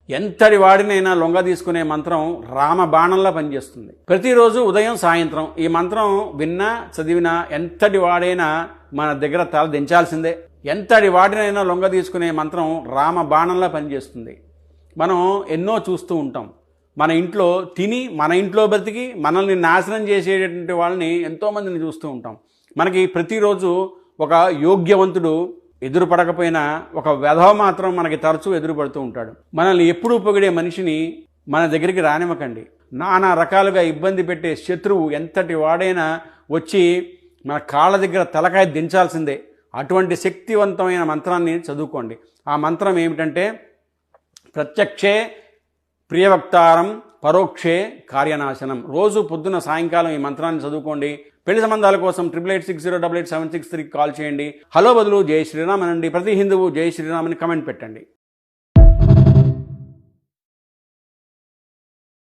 ఎంతటి వాడినైనా లొంగ తీసుకునే మంత్రం రామబాణంలా పనిచేస్తుంది. ప్రతిరోజు ఉదయం సాయంత్రం ఈ మంత్రం విన్నా చదివినా ఎంతటి వాడైనా మన దగ్గర తల దించాల్సిందే. ఎంతటి వాడినైనా లొంగ తీసుకునే మంత్రం రామబాణంలా పనిచేస్తుంది. మనం ఎన్నో చూస్తూ ఉంటాం. మన ఇంట్లో తిని మన ఇంట్లో బ్రతికి మనల్ని నాశనం చేసేటటువంటి వాళ్ళని ఎంతోమందిని చూస్తూ ఉంటాం. మనకి ప్రతిరోజు ఒక యోగ్యవంతుడు ఎదురుపడకపోయినా ఒక వెధవ మాత్రం మనకి తరచూ ఎదురుపడుతూ ఉంటాడు. మనల్ని ఎప్పుడూ పొగిడే మనిషిని మన దగ్గరికి రానివ్వకండి. నానా రకాలుగా ఇబ్బంది పెట్టే శత్రువు ఎంతటి వాడైనా వచ్చి మన కాళ్ళ దగ్గర తలకాయ దించాల్సిందే. అటువంటి శక్తివంతమైన మంత్రాన్ని చదువుకోండి. ఆ మంత్రం ఏమిటంటే ప్రత్యక్షే ప్రియవక్తారం పరోక్షే కార్యనాశనం. రోజు పొద్దున సాయంకాలం ఈ మంత్రాన్ని చదువుకోండి. పెళ్లి సంబంధాల కోసం 8860887763 కాల్ చేయండి. హలో బదులు జై శ్రీరామ్ అనండి. ప్రతి హిందువు జై శ్రీరామ్ అని కమెంట్ పెట్టండి.